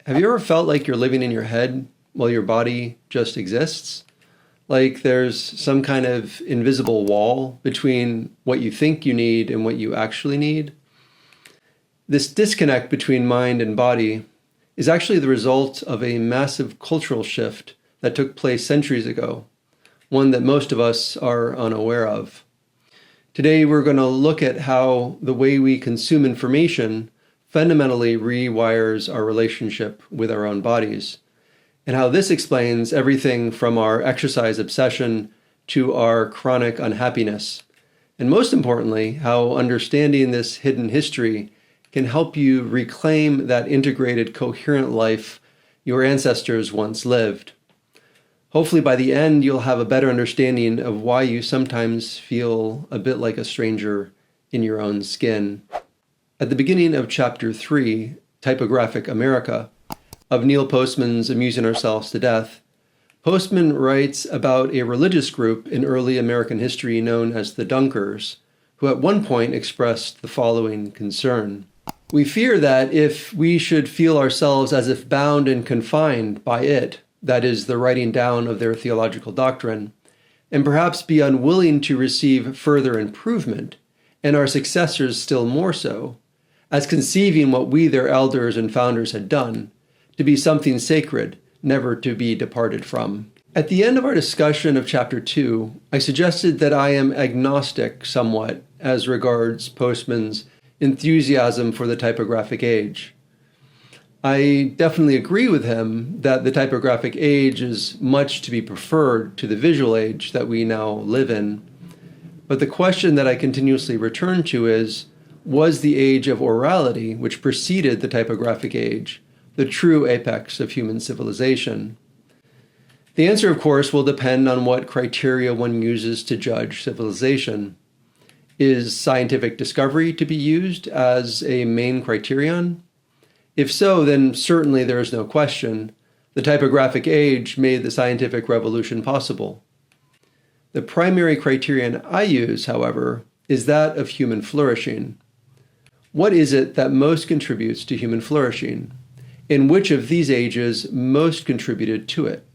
Have you ever felt like you're living in your head while your body just exists? Like there's some kind of invisible wall between what you think you need and what you actually need? This disconnect between mind and body is actually the result of a massive cultural shift that took place centuries ago, one that most of us are unaware of. Today, we're going to look at how the way we consume information fundamentally rewires our relationship with our own bodies, and how this explains everything from our exercise obsession to our chronic unhappiness. And most importantly, how understanding this hidden history can help you reclaim that integrated, coherent life your ancestors once lived. Hopefully by the end, you'll have a better understanding of why you sometimes feel a bit like a stranger in your own skin. At the beginning of Chapter 3, Typographic America, of Neil Postman's Amusing Ourselves to Death, Postman writes about a religious group in early American history known as the Dunkers, who at one point expressed the following concern. We fear that if we should feel ourselves as if bound and confined by it, that is, the writing down of their theological doctrine, and perhaps be unwilling to receive further improvement, and our successors still more so, as conceiving what we, their elders and founders, had done, to be something sacred, never to be departed from. At the end of our discussion of Chapter 2, I suggested that I am agnostic somewhat as regards Postman's enthusiasm for the typographic age. I definitely agree with him that the typographic age is much to be preferred to the visual age that we now live in. But the question that I continuously return to is, was the age of orality, which preceded the typographic age, the true apex of human civilization? The answer, of course, will depend on what criteria one uses to judge civilization. Is scientific discovery to be used as a main criterion? If so, then certainly there is no question the typographic age made the scientific revolution possible. The primary criterion I use, however, is that of human flourishing. What is it that most contributes to human flourishing? In which of these ages most contributed to it?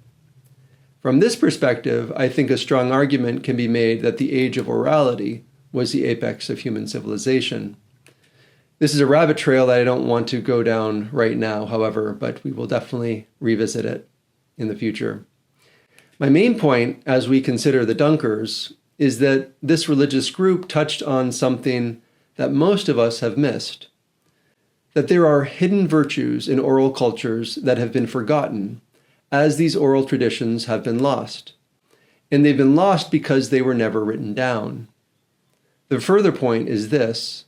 From this perspective, I think a strong argument can be made that the age of orality was the apex of human civilization. This is a rabbit trail that I don't want to go down right now, however, but we will definitely revisit it in the future. My main point as we consider the Dunkers is that this religious group touched on something that most of us have missed, that there are hidden virtues in oral cultures that have been forgotten as these oral traditions have been lost. And they've been lost because they were never written down. The further point is this: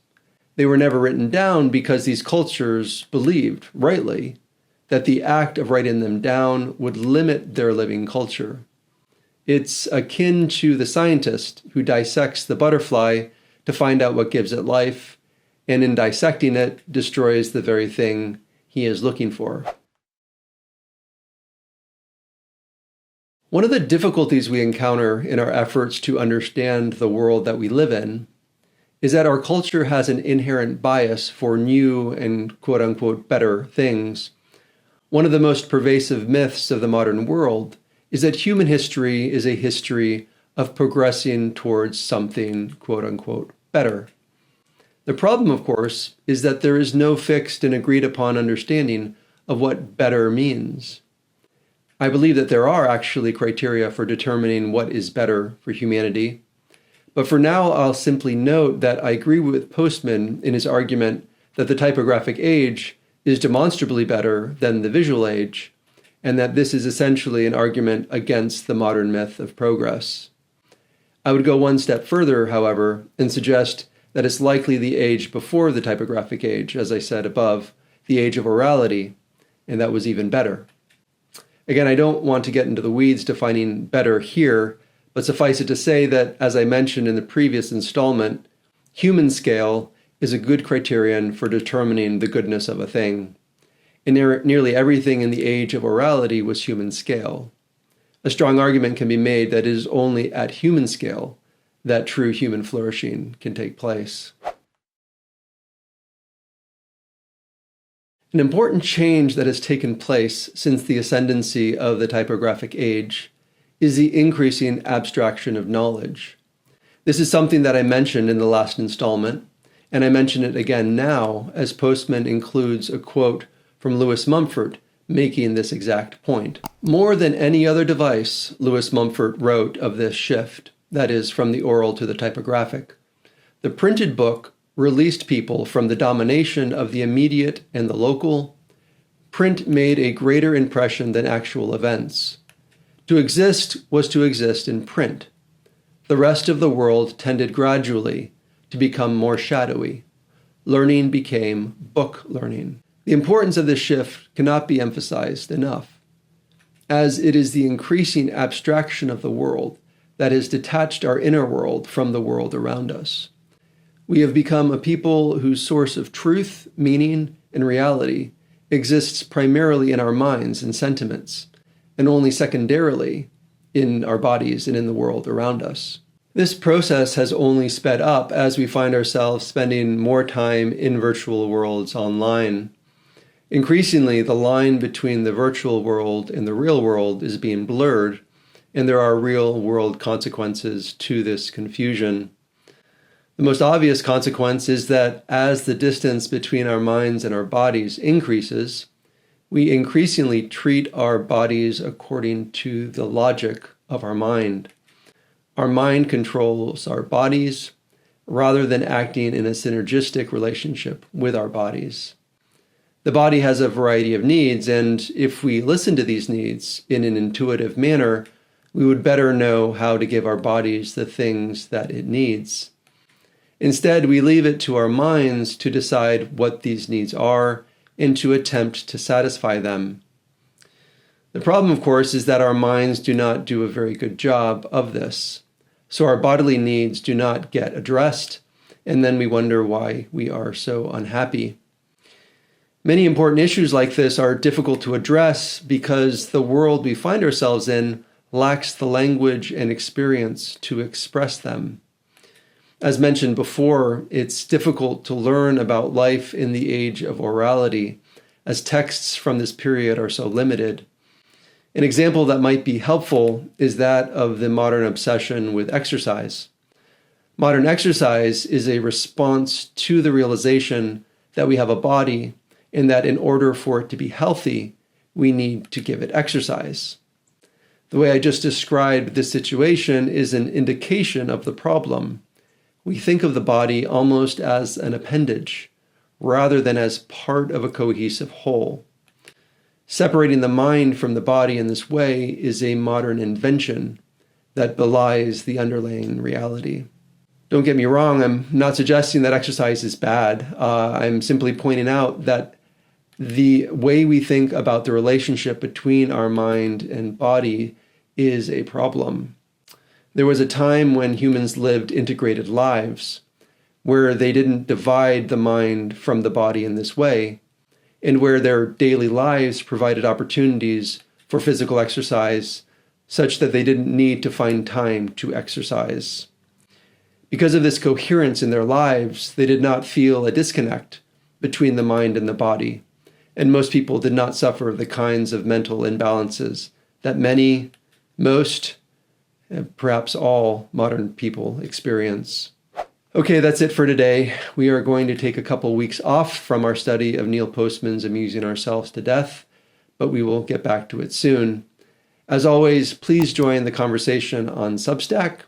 they were never written down because these cultures believed, rightly, that the act of writing them down would limit their living culture. It's akin to the scientist who dissects the butterfly to find out what gives it life, and in dissecting it, destroys the very thing he is looking for. One of the difficulties we encounter in our efforts to understand the world that we live in is that our culture has an inherent bias for new and quote-unquote better things. One of the most pervasive myths of the modern world is that human history is a history of progressing towards something quote-unquote better. The problem, of course, is that there is no fixed and agreed-upon understanding of what better means. I believe that there are actually criteria for determining what is better for humanity. But for now, I'll simply note that I agree with Postman in his argument that the typographic age is demonstrably better than the visual age, and that this is essentially an argument against the modern myth of progress. I would go one step further, however, and suggest that it's likely the age before the typographic age, as I said above, the age of orality, and that was even better. Again, I don't want to get into the weeds defining better here, but suffice it to say that, as I mentioned in the previous installment, human scale is a good criterion for determining the goodness of a thing. And nearly everything in the age of orality was human scale. A strong argument can be made that it is only at human scale that true human flourishing can take place. An important change that has taken place since the ascendancy of the typographic age is the increasing abstraction of knowledge. This is something that I mentioned in the last installment, and I mention it again now as Postman includes a quote from Lewis Mumford making this exact point. More than any other device, Lewis Mumford wrote of this shift, that is, from the oral to the typographic, the printed book released people from the domination of the immediate and the local. Print made a greater impression than actual events. To exist was to exist in print. The rest of the world tended gradually to become more shadowy. Learning became book learning. The importance of this shift cannot be emphasized enough, as it is the increasing abstraction of the world that has detached our inner world from the world around us. We have become a people whose source of truth, meaning, and reality exists primarily in our minds and sentiments, and only secondarily in our bodies and in the world around us. This process has only sped up as we find ourselves spending more time in virtual worlds online. Increasingly, the line between the virtual world and the real world is being blurred, and there are real-world consequences to this confusion. The most obvious consequence is that as the distance between our minds and our bodies increases, we increasingly treat our bodies according to the logic of our mind. Our mind controls our bodies rather than acting in a synergistic relationship with our bodies. The body has a variety of needs, and if we listen to these needs in an intuitive manner, we would better know how to give our bodies the things that it needs. Instead, we leave it to our minds to decide what these needs are and to attempt to satisfy them. The problem, of course, is that our minds do not do a very good job of this. So our bodily needs do not get addressed, and then we wonder why we are so unhappy. Many important issues like this are difficult to address because the world we find ourselves in lacks the language and experience to express them. As mentioned before, it's difficult to learn about life in the age of orality, as texts from this period are so limited. An example that might be helpful is that of the modern obsession with exercise. Modern exercise is a response to the realization that we have a body and that in order for it to be healthy, we need to give it exercise. The way I just described this situation is an indication of the problem. We think of the body almost as an appendage, rather than as part of a cohesive whole. Separating the mind from the body in this way is a modern invention that belies the underlying reality. Don't get me wrong, I'm not suggesting that exercise is bad. I'm simply pointing out that the way we think about the relationship between our mind and body is a problem. There was a time when humans lived integrated lives, where they didn't divide the mind from the body in this way, and where their daily lives provided opportunities for physical exercise such that they didn't need to find time to exercise. Because of this coherence in their lives, they did not feel a disconnect between the mind and the body, and most people did not suffer the kinds of mental imbalances that most, perhaps all modern people experience. Okay, that's it for today. We are going to take a couple weeks off from our study of Neil Postman's Amusing Ourselves to Death, but we will get back to it soon. As always, please join the conversation on Substack.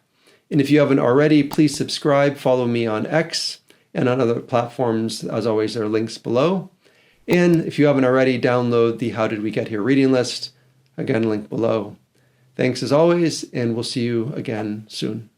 And if you haven't already, please subscribe, follow me on X and on other platforms. As always, there are links below. And if you haven't already, download the How Did We Get Here reading list. Again, link below. Thanks as always, and we'll see you again soon.